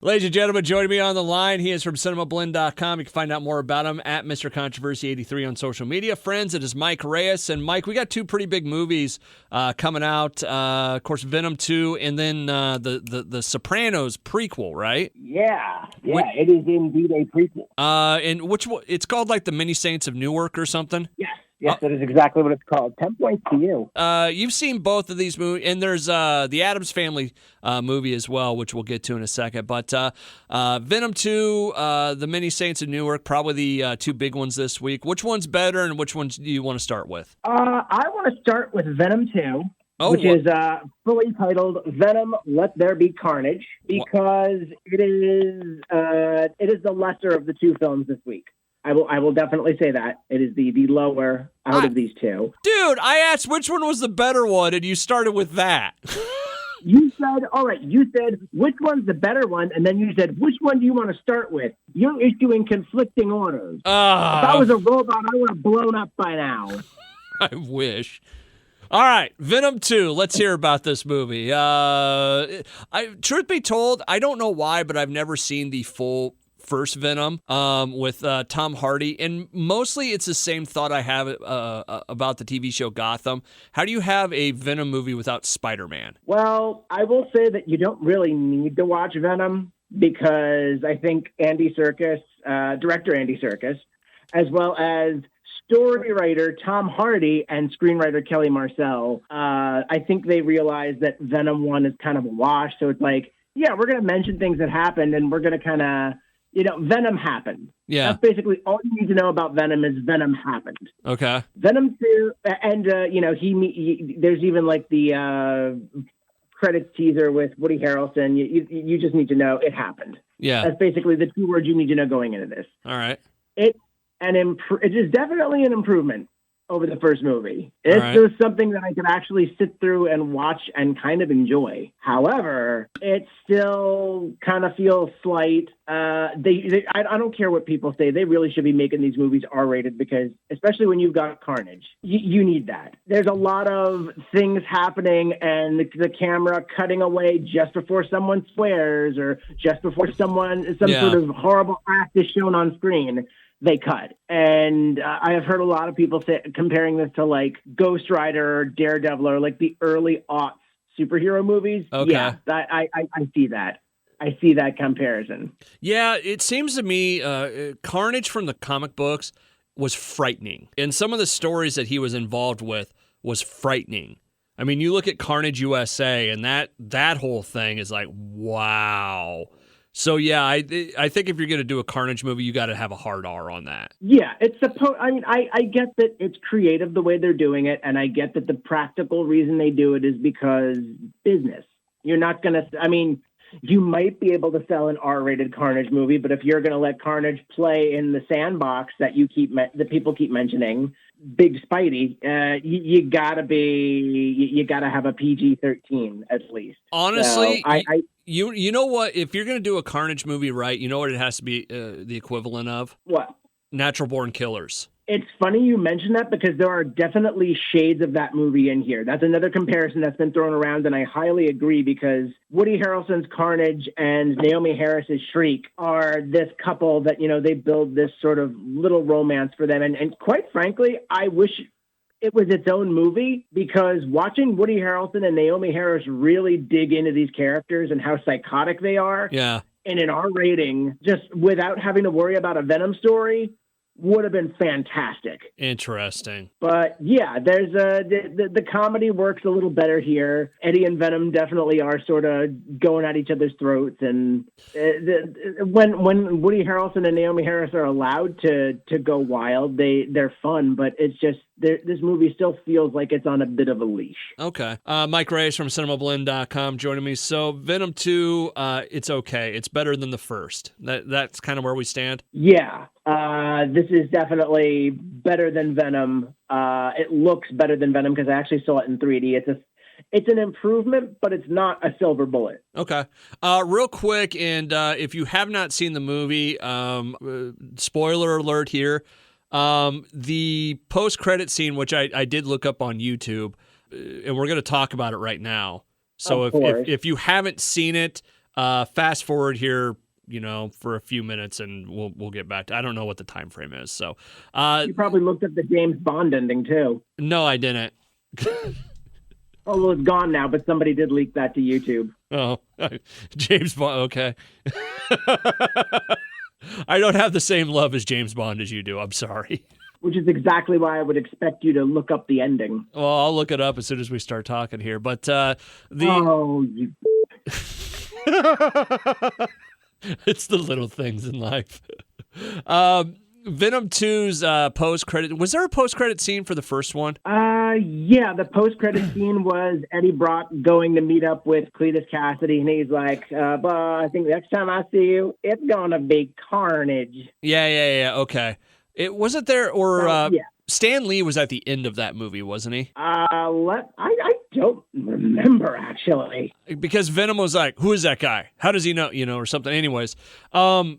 Ladies and gentlemen, joining me on the line, he is from Cinemablend.com. You can find out more about him at Mr. Controversy 83 on social media. Friends, it is Mike Reyes. And Mike, we got two pretty big movies coming out. Of course, Venom 2 and then the Sopranos prequel, right? Yeah, it is indeed a prequel. And which one? It's called like the Many Saints of Newark or something? Yes, that is exactly what it's called. 10 points to you. You've seen both of these movies, and there's the Addams Family movie as well, which we'll get to in a second. But Venom 2, the Many Saints of Newark, probably the two big ones this week. Which one's better, and which ones do you want to start with? I want to start with Venom 2, which is fully titled Venom, Let There Be Carnage, because it is the lesser of the two films this week. I will definitely say that. It is the lower out of these two. Dude, I asked which one was the better one, and you started with that. You said, all right, you said, which one's the better one? And then you said, which one do you want to start with? You're issuing conflicting orders. If I was a robot, I would have blown up by now. I wish. All right, Venom 2. Let's hear about this movie. Truth be told, I don't know why, but I've never seen the full first Venom with Tom Hardy, and mostly it's the same thought I have about the TV show Gotham. How do you have a Venom movie without Spider-Man? Well, I will say that you don't really need to watch Venom, because I think director Andy Serkis, as well as story writer Tom Hardy and screenwriter Kelly Marcel, I think they realized that Venom 1 is kind of a wash, so it's like, yeah, we're going to mention things that happened, and we're going to kind of, Venom happened. Yeah. That's basically all you need to know about Venom is Venom happened. Okay. Venom 2, and, there's even like the credits teaser with Woody Harrelson. You just need to know it happened. Yeah. That's basically the two words you need to know going into this. All right. It is definitely an improvement over the first movie. It's just something that I could actually sit through and watch and kind of enjoy. However, it still kind of feels slight. I don't care what people say. They really should be making these movies R-rated, because especially when you've got Carnage, you need that. There's a lot of things happening, and the camera cutting away just before someone swears, or just before some sort of horrible act is shown on screen. They cut. And I have heard a lot of people comparing this to like Ghost Rider or Daredevil, or like the early aughts superhero movies. Okay. Yeah, I see that. I see that comparison. Yeah, it seems to me Carnage from the comic books was frightening. And some of the stories that he was involved with was frightening. I mean, you look at Carnage USA, and that whole thing is like, wow. So, yeah, I think if you're going to do a Carnage movie, you got to have a hard R on that. Yeah, I get that it's creative the way they're doing it, and I get that the practical reason they do it is because business. You're not going to, you might be able to sell an R-rated Carnage movie, but if you're going to let Carnage play in the sandbox that people keep mentioning, Big Spidey, you gotta have a PG-13 at least. Honestly, so you know what? If you're going to do a Carnage movie right, you know what it has to be the equivalent of? What? Natural Born Killers. It's funny you mention that, because there are definitely shades of that movie in here. That's another comparison that's been thrown around, and I highly agree, because Woody Harrelson's Carnage and Naomi Harris's Shriek are this couple that, they build this sort of little romance for them. And quite frankly, I wish it was its own movie, because watching Woody Harrelson and Naomi Harris really dig into these characters and how psychotic they are in an R rating, just without having to worry about a Venom story, would have been fantastic. Interesting. But yeah, there's the comedy works a little better here. Eddie and Venom definitely are sort of going at each other's throats, and when Woody Harrelson and Naomi Harris are allowed to go wild, they're fun. But it's just this movie still feels like it's on a bit of a leash. Okay. Mike Reyes from Cinemablend.com joining me. So Venom 2, it's okay. It's better than the first. That's kind of where we stand. Yeah. This is definitely better than Venom. It looks better than Venom because I actually saw it in 3D. It's an improvement, but it's not a silver bullet. Okay. Real quick, and if you have not seen the movie, spoiler alert here, the post-credit scene, which I did look up on YouTube, and we're going to talk about it right now. So if you haven't seen it, Fast forward here, for a few minutes, and we'll get back to. I don't know what the time frame is. So, you probably looked up the James Bond ending too. No, I didn't. Oh, well, it's gone now, but somebody did leak that to YouTube. Oh, James Bond. Okay. I don't have the same love as James Bond as you do. I'm sorry. Which is exactly why I would expect you to look up the ending. Well, I'll look it up as soon as we start talking here. But Oh, you... It's the little things in life. Venom 2's post-credit. Was there a post-credit scene for the first one? Yeah, the post-credit scene was Eddie Brock going to meet up with Cletus Cassidy, and he's like, but I think next time I see you, it's gonna be carnage. Yeah. Okay. It wasn't there, or yeah. Stan Lee was at the end of that movie, wasn't he? I don't remember, actually. Because Venom was like, who is that guy? How does he know? Or something. Anyways, so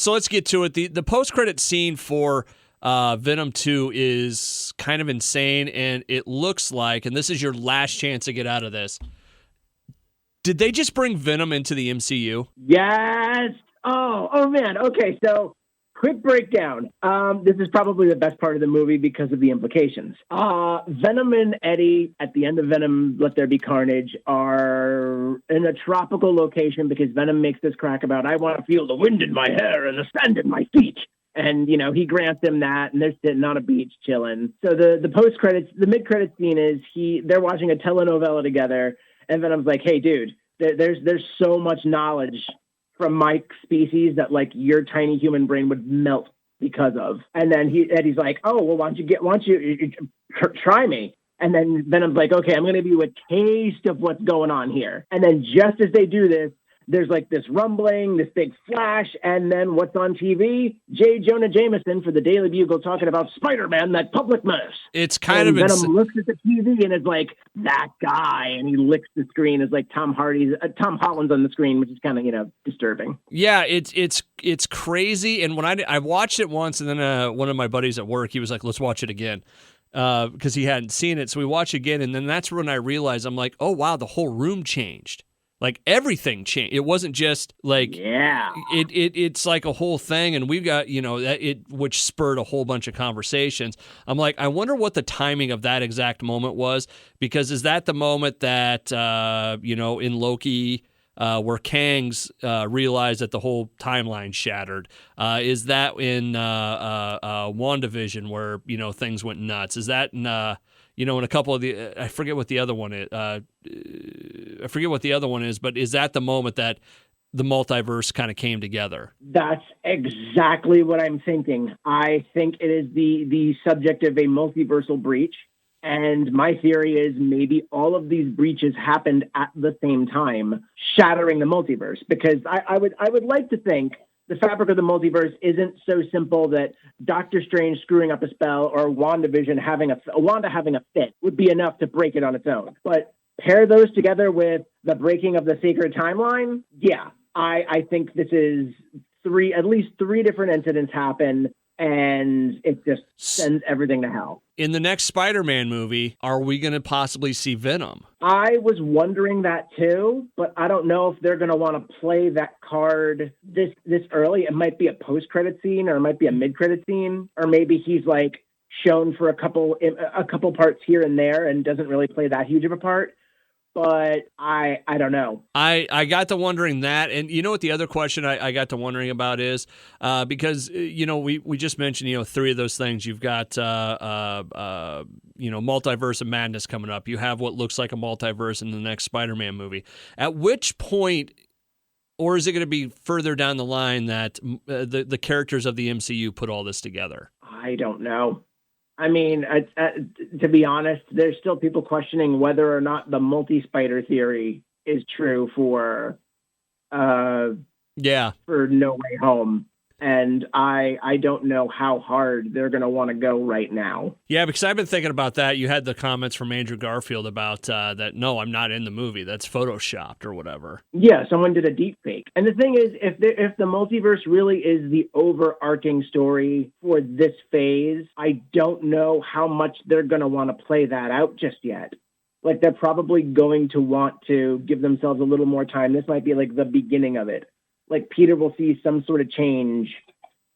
let's get to it. The post-credit scene for Venom 2 is kind of insane, and it looks like, and this is your last chance to get out of this, did they just bring Venom into the MCU? Yes! Oh man. Okay, so quick breakdown. This is probably the best part of the movie because of the implications. Venom and Eddie, at the end of Venom, Let There Be Carnage, are in a tropical location because Venom makes this crack about, I want to feel the wind in my hair and the sand in my feet. And, he grants them that, and they're sitting on a beach chilling. So the mid-credits scene is they're watching a telenovela together, and Venom's like, hey, dude, there's so much knowledge from my species that like your tiny human brain would melt because of. And then Eddie's like, oh, well, why don't you try me? And then Venom's like, okay, I'm going to give you a taste of what's going on here. And then just as they do this, there's like this rumbling, this big flash, and then what's on TV? J. Jonah Jameson for the Daily Bugle talking about Spider-Man, that public menace. It's kind and of... Venom looks at the TV and is like, that guy, and he licks the screen. It's like Tom Holland's on the screen, which is kind of, disturbing. Yeah, it's crazy, and when I watched it once, and then one of my buddies at work, he was like, let's watch it again. Because he hadn't seen it, so we watch again, and then that's when I realized, I'm like, oh, wow, the whole room changed. Like everything changed. It wasn't just like it's like a whole thing, and we've got which spurred a whole bunch of conversations. I'm like, I wonder what the timing of that exact moment was, because is that the moment that in Loki where Kang's realized that the whole timeline shattered? Is that in WandaVision where things went nuts? Is that in in a couple of the I forget what the other one is. But is that the moment that the multiverse kind of came together? That's exactly what I'm thinking. I think it is the subject of a multiversal breach. And my theory is maybe all of these breaches happened at the same time, shattering the multiverse. Because I would like to think the fabric of the multiverse isn't so simple that Doctor Strange screwing up a spell or Wanda having a fit would be enough to break it on its own. But pair those together with the breaking of the sacred timeline, yeah, I think this is at least three different incidents happen, and it just sends everything to hell. In the next Spider-Man movie, are we going to possibly see Venom? I was wondering that too, but I don't know if they're going to want to play that card this early. It might be a post-credit scene, or it might be a mid-credit scene, or maybe he's like shown for a couple parts here and there and doesn't really play that huge of a part. But I don't know. I got to wondering that. And you know what the other question I got to wondering about is, because, we just mentioned, three of those things. You've got, Multiverse of Madness coming up. You have what looks like a multiverse in the next Spider-Man movie. At which point, or is it going to be further down the line that the characters of the MCU put all this together? I don't know. I mean, to be honest, there's still people questioning whether or not the multi-spider theory is true for No Way Home. And I don't know how hard they're going to want to go right now. Yeah, because I've been thinking about that. You had the comments from Andrew Garfield about that, no, I'm not in the movie. That's photoshopped or whatever. Yeah, someone did a deep fake. And the thing is, if the multiverse really is the overarching story for this phase, I don't know how much they're going to want to play that out just yet. Like, they're probably going to want to give themselves a little more time. This might be like the beginning of it. Like, Peter will see some sort of change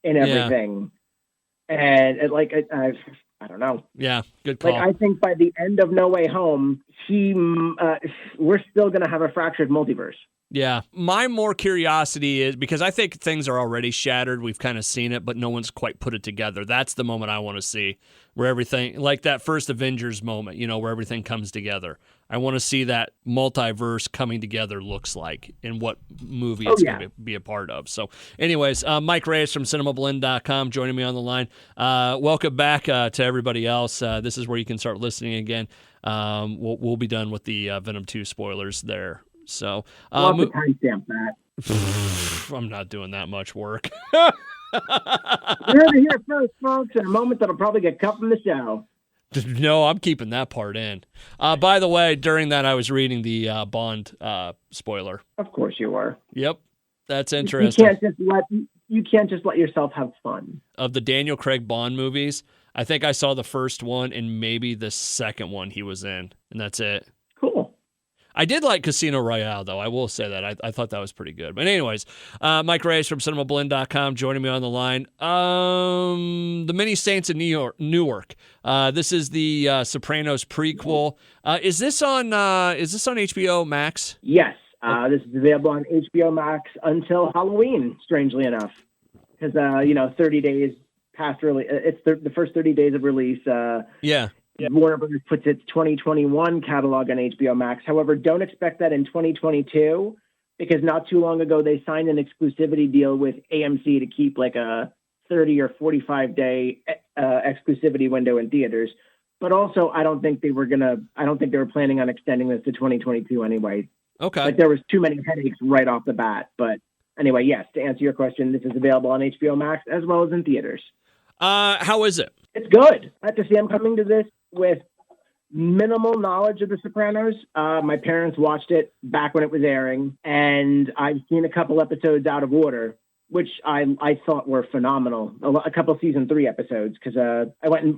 in everything. And I don't know. Yeah, good call. Like, I think by the end of No Way Home, we're still going to have a fractured multiverse. Yeah. My more curiosity is, because I think things are already shattered. We've kind of seen it, but no one's quite put it together. That's the moment I want to see, where everything, like that first Avengers moment, where everything comes together. I want to see that multiverse coming together looks like, and what movie it's going to be a part of. So anyways, Mike Reyes from Cinemablend.com joining me on the line. Welcome back to everybody else. This is where you can start listening again. We'll be done with the Venom 2 spoilers there. So we'll have to timestamp that. I'm not doing that much work. You're over here first, folks, in a moment that'll probably get cut from the show. No, I'm keeping that part in. By the way, during that, I was reading the Bond spoiler. Of course you were. Yep, that's interesting. You can't just let yourself have fun. Of the Daniel Craig Bond movies, I think I saw the first one and maybe the second one he was in, and that's it. Cool. I did like Casino Royale, though. I will say that. I thought that was pretty good. But anyways, Mike Reyes from Cinemablend.com joining me on the line. The Many Saints of Newark. This is the Sopranos prequel. Is this on HBO Max? Yes. This is available on HBO Max until Halloween, strangely enough. Because, 30 days past release. It's the first 30 days of release. Yeah. Warner Brothers puts its 2021 catalog on HBO Max. However, don't expect that in 2022, because not too long ago they signed an exclusivity deal with AMC to keep like a 30 or 45-day exclusivity window in theaters. But also, I don't think they were planning on extending this to 2022 anyway. Okay. Like, there was too many headaches right off the bat. But anyway, yes, to answer your question, this is available on HBO Max as well as in theaters. How is it? It's good. I have to say, I'm coming to this with minimal knowledge of The Sopranos. My parents watched it back when it was airing, and I've seen a couple episodes out of order, which I thought were phenomenal. A couple season 3 episodes, because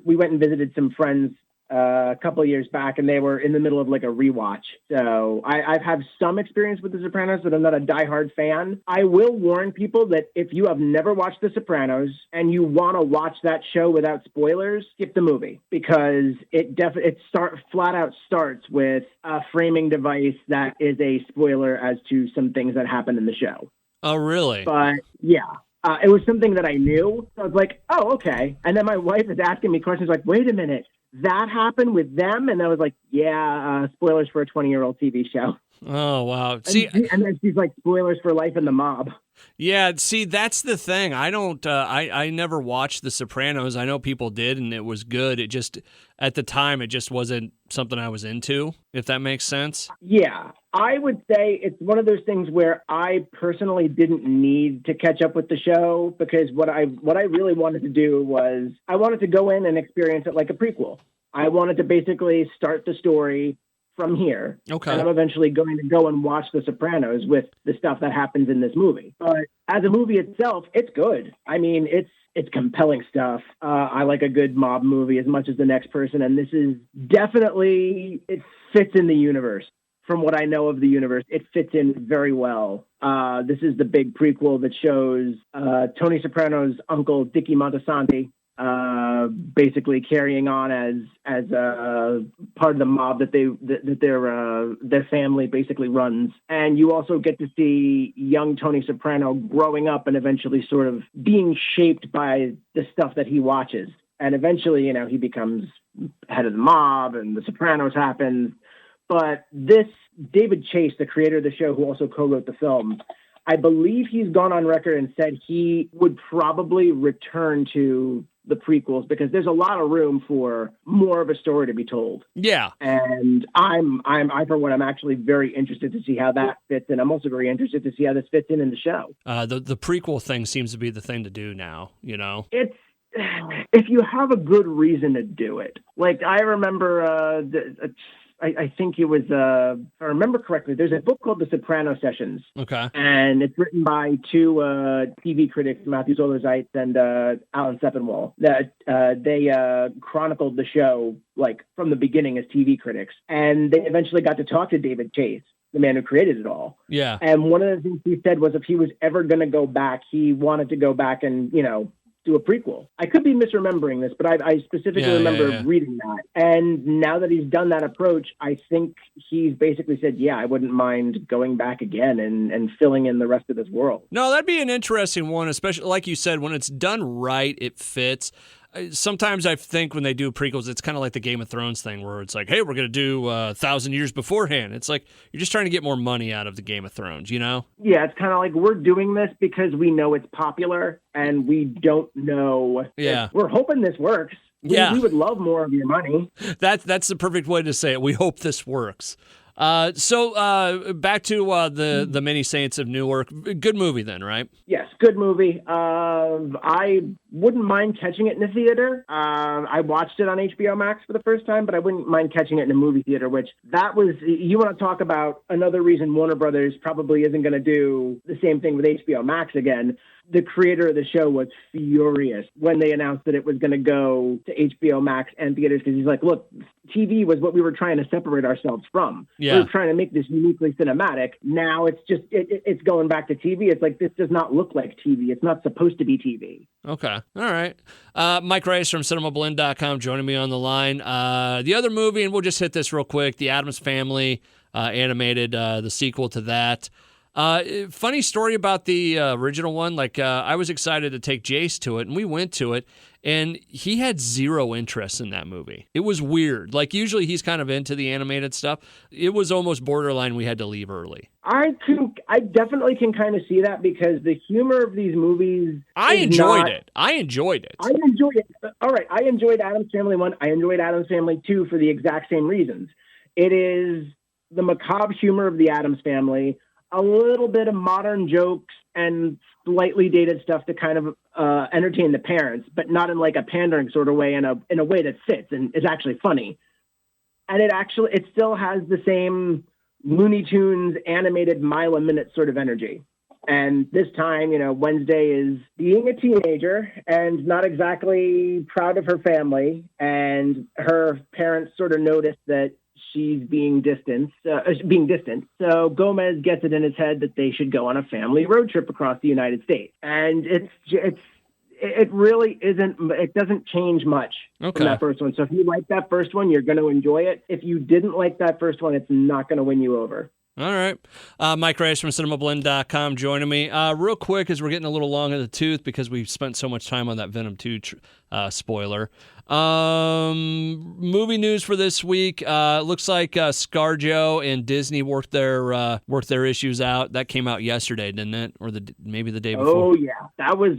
we went and visited some friends a couple of years back, and they were in the middle of like a rewatch. So I've had some experience with The Sopranos, but I'm not a diehard fan. I will warn people that if you have never watched The Sopranos and you want to watch that show without spoilers, skip the movie, because it flat out starts with a framing device that is a spoiler as to some things that happen in the show. Oh, really? But yeah. It was something that I knew. So I was like, oh, okay. And then my wife is asking me questions like, wait a minute, that happened with them? And I was like, yeah, spoilers for a 20-year-old TV show. Oh, wow. See, and then she's like, spoilers for Life in the Mob. Yeah, see, that's the thing. I don't, I never watched The Sopranos. I know people did, and it was good. It just, at the time, it just wasn't something I was into, if that makes sense. Yeah, I would say it's one of those things where I personally didn't need to catch up with the show, because what I really wanted to do was I wanted to go in and experience it like a prequel. I wanted to basically start the story from here. Okay. And I'm eventually going to go and watch The Sopranos with the stuff that happens in this movie. But as a movie itself, it's good. I mean, it's compelling stuff. I like a good mob movie as much as the next person, and this is definitely, it fits in the universe. From what I know of the universe, it fits in very well. This is the big prequel that shows Tony Soprano's uncle, Dickie Montesanti, basically carrying on as part of the mob that their family basically runs. And you also get to see young Tony Soprano growing up and eventually sort of being shaped by the stuff that he watches. And eventually, he becomes head of the mob, and The Sopranos happens. But this David Chase, the creator of the show, who also co-wrote the film, I believe he's gone on record and said he would probably return to the prequels, because there's a lot of room for more of a story to be told. Yeah. And I for one, I'm actually very interested to see how that fits in. I'm also very interested to see how this fits in the show. The prequel thing seems to be the thing to do now, It's, if you have a good reason to do it. Like, I remember I think it was, if I remember correctly, there's a book called The Soprano Sessions. Okay. And it's written by two TV critics, Matthew Zoller-Seitz and Alan Sepinwall. That they chronicled the show like from the beginning as TV critics. And they eventually got to talk to David Chase, the man who created it all. Yeah. And one of the things he said was if he was ever going to go back, he wanted to go back and, do a prequel. I could be misremembering this, but I specifically remember reading that. And now that he's done that approach, I think he's basically said, yeah, I wouldn't mind going back again and filling in the rest of this world. No, that'd be an interesting one, especially like you said, when it's done right, it fits. Sometimes I think when they do prequels, it's kind of like the Game of Thrones thing where it's like, hey, we're going to do 1,000 years beforehand. It's like you're just trying to get more money out of the Game of Thrones, you know? Yeah, it's kind of like we're doing this because we know it's popular and we don't know. Yeah. We're hoping this works. We would love more of your money. That's the perfect way to say it. We hope this works. So back to the Many Saints of Newark. Good movie then, right? Yes, good movie. I wouldn't mind catching it in the theater. I watched it on HBO Max for the first time, but I wouldn't mind catching it in a movie theater, which that was, you want to talk about another reason Warner Brothers probably isn't going to do the same thing with HBO Max again. The creator of the show was furious when they announced that it was going to go to HBO Max and theaters because he's like, look, TV was what we were trying to separate ourselves from. Yeah. We were trying to make this uniquely cinematic. Now it's just, it's going back to TV. It's like, this does not look like TV. It's not supposed to be TV. Okay. All right. Mike Reyes from Cinemablend.com joining me on the line. The other movie, and we'll just hit this real quick, The Addams Family animated, the sequel to that. Funny story about the original one. Like, I was excited to take Jace to it, and we went to it, and he had zero interest in that movie. It was weird. Like, usually he's kind of into the animated stuff. It was almost borderline. We had to leave early. I definitely can kind of see that because the humor of these movies. I enjoyed it. I enjoyed it. All right. I enjoyed Addams Family 1. I enjoyed Addams Family 2 for the exact same reasons. It is the macabre humor of the Addams Family, a little bit of modern jokes and slightly dated stuff to kind of entertain the parents, but not in like a pandering sort of way, in a way that fits and is actually funny. And it still has the same Looney Tunes animated mile a minute sort of energy. And this time, Wednesday is being a teenager and not exactly proud of her family. And her parents sort of notice that she's being distant. So Gomez gets it in his head that they should go on a family road trip across the United States. And it really isn't, it doesn't change much from that first one. So if you like that first one, you're going to enjoy it. If you didn't like that first one, it's not going to win you over. All right. Mike Reyes from Cinemablend.com joining me. Real quick, as we're getting a little long in the tooth because we've spent so much time on that Venom 2 spoiler. Movie news for this week. Looks like ScarJo and Disney worked their issues out. That came out yesterday, didn't it? Or maybe the day before? Oh, yeah. That was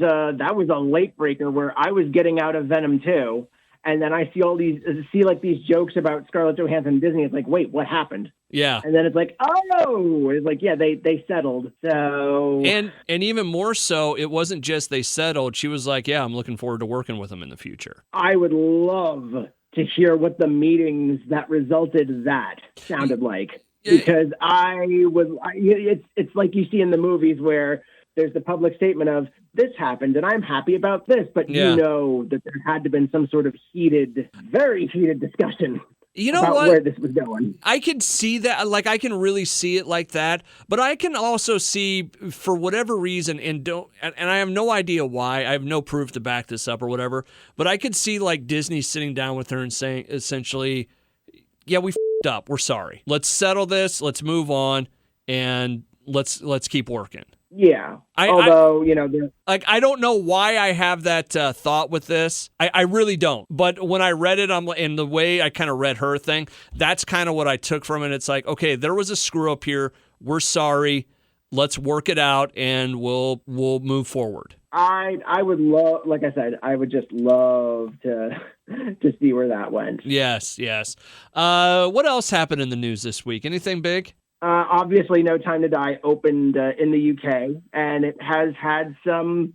a late breaker where I was getting out of Venom 2. And then I see these jokes about Scarlett Johansson and Disney. It's like, wait, what happened? Yeah. And then it's like, oh, it's like, yeah, they settled. So and even more so, it wasn't just they settled. She was like, yeah, I'm looking forward to working with them in the future. I would love to hear what the meetings that resulted that sounded like, because it's like you see in the movies where there's the public statement of this happened and I'm happy about this, but you know that there had to have been some sort of very heated discussion. You know about what? Where this was going. I can see that. Like, I can really see it like that. But I can also see, for whatever reason, and I have no idea why. I have no proof to back this up or whatever. But I could see like Disney sitting down with her and saying, essentially, "Yeah, we f***ed up. We're sorry. Let's settle this. Let's move on, and let's keep working." Yeah. I don't know why I have that thought with this. I really don't. But when I read it, in the way I kind of read her thing, that's kind of what I took from it. It's like, okay, there was a screw up here. We're sorry. Let's work it out, and we'll move forward. I would love, like I said, I would just love to see where that went. Yes. What else happened in the news this week? Anything big? Obviously, No Time to Die opened in the UK, and it has had some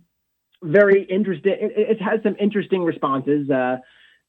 very interesting. It has some interesting responses.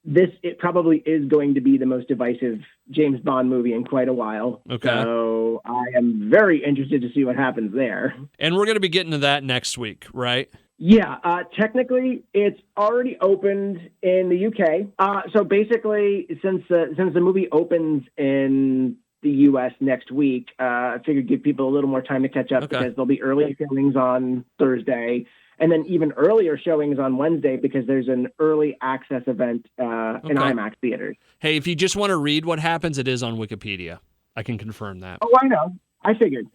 it probably is going to be the most divisive James Bond movie in quite a while. Okay. So I am very interested to see what happens there. And we're going to be getting to that next week, right? Yeah, technically, it's already opened in the UK. So basically, since the movie opens in the U.S. next week, I figured give people a little more time to catch up because there'll be early showings on Thursday, and then even earlier showings on Wednesday because there's an early access event in IMAX theaters. Hey, if you just want to read what happens, it is on Wikipedia. I can confirm that. Oh, I know. I figured.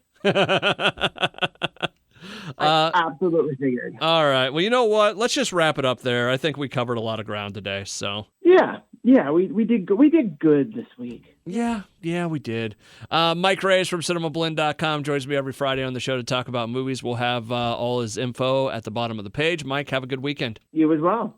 I absolutely figured. All right. Well, you know what? Let's just wrap it up there. I think we covered a lot of ground today. So yeah, we did good this week. Yeah, we did. Mike Reyes from Cinemablend.com joins me every Friday on the show to talk about movies. We'll have all his info at the bottom of the page. Mike, have a good weekend. You as well.